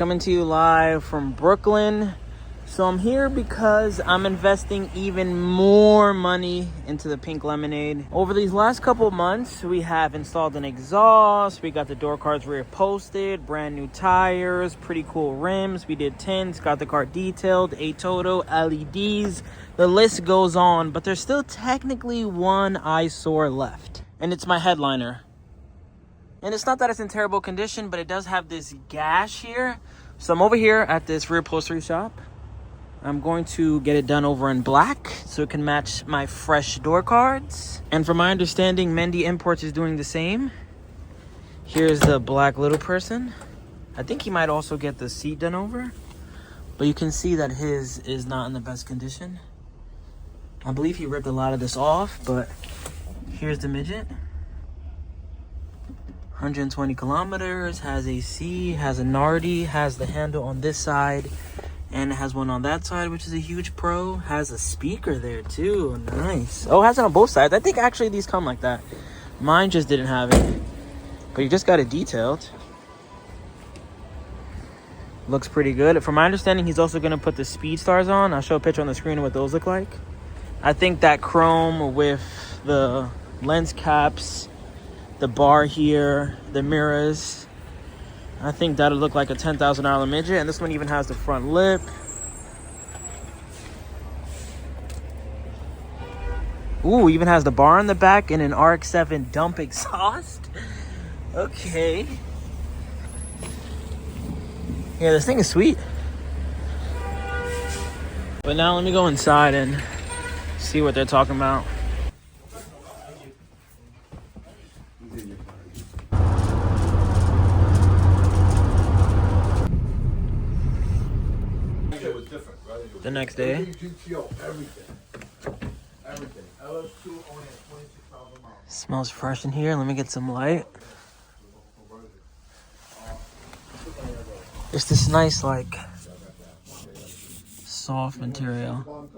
coming to you live from Brooklyn. So I'm here because I'm investing even more money into the pink lemonade. Over these last couple months, we have installed an exhaust, we got the door cards rear posted, brand new tires, pretty cool rims, we did tints, got the car detailed, a Toto, LEDs, the list goes on, but there's still technically one eyesore left, and it's my headliner. And it's not that it's in terrible condition, but it does have this gash here. So I'm over here at this rear upholstery shop. I'm going to get it done over in black so it can match my fresh door cards. And from my understanding, Mendys Imports is doing the same. Here's the black little person. I think he might also get the seat done over. But you can see that his is not in the best condition. I believe he ripped a lot of this off, but here's the Midget. 120 kilometers, has AC, has a Nardi, has the handle on this side. And it has one on that side, which is a huge pro. Has a speaker there too. Nice. Oh, it has it on both sides. I think actually these come like that. Mine just didn't have it. But you just got it detailed. Looks pretty good. From my understanding, he's also going to put the speed stars on. I'll show a picture on the screen of what those look like. I think that chrome with the lens caps, the bar here, the mirrors, I think that'll look like a $10,000 Midget. And this one even has the front lip. Ooh, even has the bar in the back and an RX-7 dump exhaust. Okay. Yeah, this thing is sweet. But now let me go inside and see what they're talking about. The next day. Smells fresh in here. Let me get some light. It's this nice, like, soft material.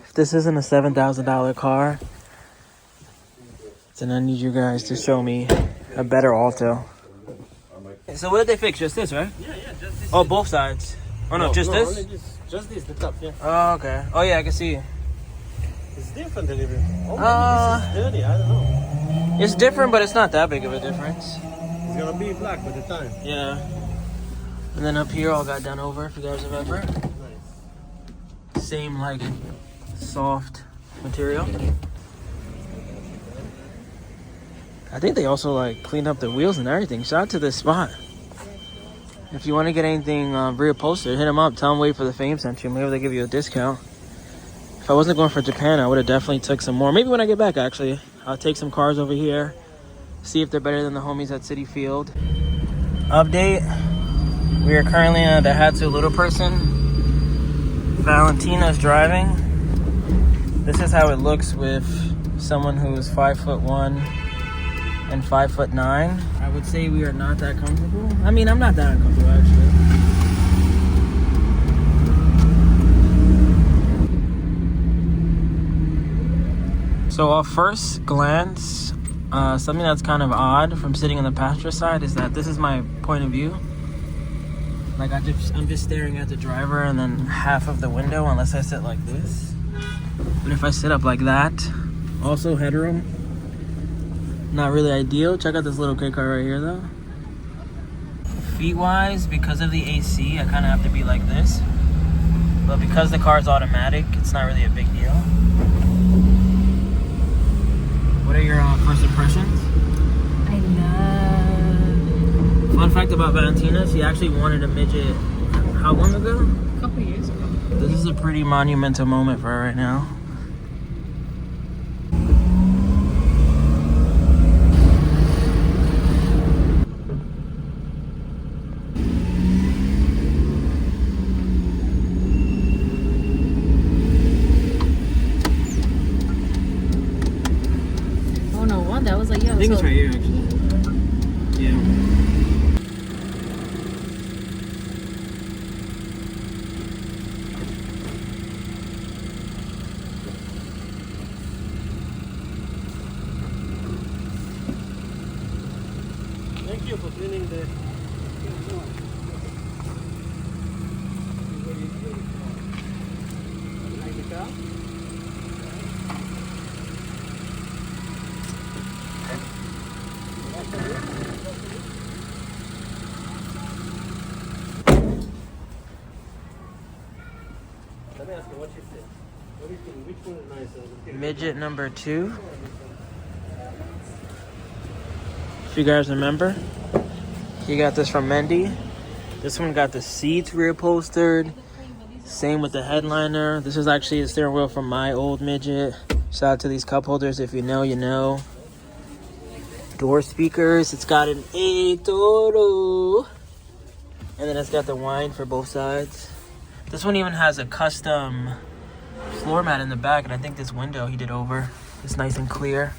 If this isn't a $7,000 car, then I need you guys to show me a better Alto. So what did they fix? Just this, right? Yeah, just this. Oh, both sides? Oh, no, just this? Only just this, the top, yeah. Oh, okay. Oh, yeah, I can see. It's different delivery. Oh, maybe this is dirty, I don't know. It's different, but it's not that big of a difference. It's gonna be black by the time. Yeah. And then up here, all got done over, if you guys remember. Nice. Same, like, soft material. I think they also, like, cleaned up the wheels and everything. Shout out to this spot. If you want to get anything reupholstered, hit them up. Tell them WayBeforeTheFame sent you. Maybe they give you a discount. If I wasn't going for Japan, I would have definitely took some more. Maybe when I get back, actually. I'll take some cars over here. See if they're better than the homies at City Field. Update. We are currently in a Daihatsu Little Person. Valentina's driving. This is how it looks with someone who is 5'1" and 5'9". I would say we are not that comfortable. I mean, I'm not that uncomfortable actually. So off first glance, something that's kind of odd from sitting on the passenger side is that this is my point of view. Like I'm just staring at the driver and then half of the window unless I sit like this. But if I sit up like that, also headroom. Not really ideal. Check out this little kid car right here though. Feet wise, because of the AC, I kind of have to be like this. But because the car is automatic, it's not really a big deal. What are your first impressions? I love. Fun fact about Valnetina, she actually wanted a Midget how long ago? A couple years ago. This is a pretty monumental moment for her right now. That was like, yeah. I think it's right here, actually. Yeah. Thank you for cleaning the. Let me ask you what you think. What do you think? Which one is nicer? Midget number 2. If you guys remember, he got this from Mendys. This one got the seats rear upholstered. Same with the headliner. This is actually a steering wheel from my old Midget. Shout out to these cup holders. If you know, you know. Door speakers. It's got an Alto. And then it's got the wine for both sides. This one even has a custom floor mat in the back. And I think this window he did over. It's nice and clear.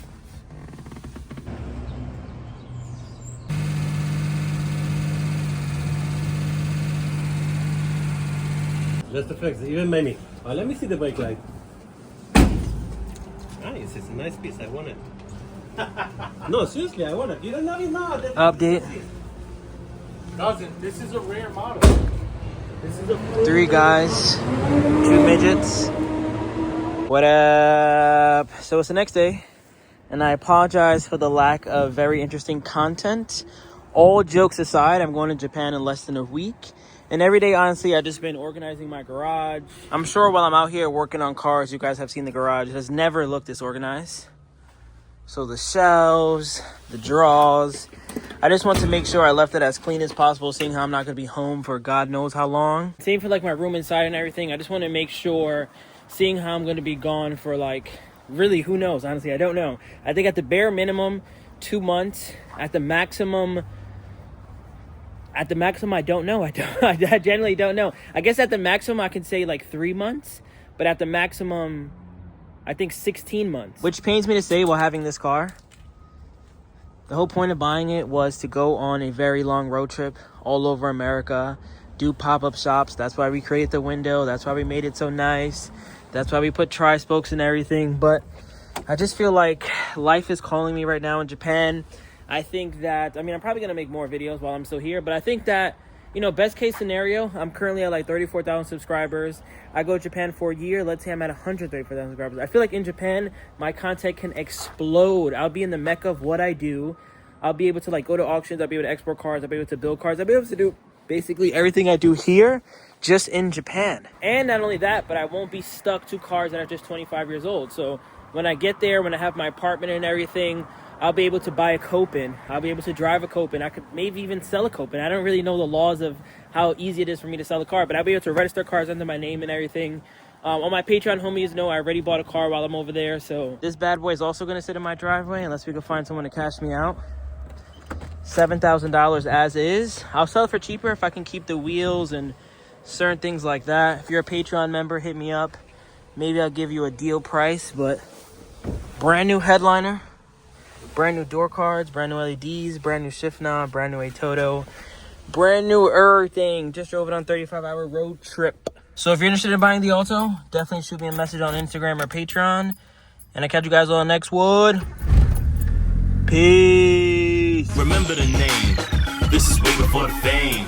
Just the flex, even maybe. Let me see the brake light. Nice, it's a nice piece. I want it. No, seriously, I want it. You don't know it now. Update. Doesn't. This is a rare model. This is a 3 guys, 2 midgets. What up? So it's the next day, and I apologize for the lack of very interesting content. All jokes aside, I'm going to Japan in less than a week. And every day, honestly, I've just been organizing my garage. I'm sure while I'm out here working on cars, you guys have seen the garage. It has never looked this organized. So the shelves, the drawers. I just want to make sure I left it as clean as possible, seeing how I'm not going to be home for God knows how long. Same for like my room inside and everything. I just want to make sure, seeing how I'm going to be gone for like, really, who knows? Honestly, I don't know. I think at the bare minimum, 2 months. At the maximum, I don't know. I generally don't know. I guess at the maximum, I can say like 3 months. But at the maximum, I think 16 months. Which pains me to say while having this car. The whole point of buying it was to go on a very long road trip all over America. Do pop-up shops. That's why we created the window. That's why we made it so nice. That's why we put tri-spokes and everything. But I just feel like life is calling me right now in Japan. I think that, I mean, I'm probably going to make more videos while I'm still here, but I think that, you know, best case scenario, I'm currently at like 34,000 subscribers. I go to Japan for a year. Let's say I'm at 134,000 subscribers. I feel like in Japan, my content can explode. I'll be in the mecca of what I do. I'll be able to like go to auctions. I'll be able to export cars. I'll be able to build cars. I'll be able to do basically everything I do here, just in Japan. And not only that, but I won't be stuck to cars that are just 25 years old. So when I get there, when I have my apartment and everything, I'll be able to buy a Copen. I'll be able to drive a Copen. I could maybe even sell a Copen. I don't really know the laws of how easy it is for me to sell a car, but I'll be able to register cars under my name and everything. On my Patreon homies know I already bought a car while I'm over there, so this bad boy is also going to sit in my driveway unless we can find someone to cash me out. $7,000 as is. I'll sell it for cheaper if I can keep the wheels and certain things like that. If you're a Patreon member, hit me up. Maybe I'll give you a deal price, but brand new headliner. Brand new door cards, brand new LEDs, brand new shift knob, brand new Toto, brand new everything. Just drove it on 35-hour road trip. So if you're interested in buying the Alto, definitely shoot me a message on Instagram or Patreon. And I'll catch you guys on the next one. Peace. Remember the name. This is way before the fame.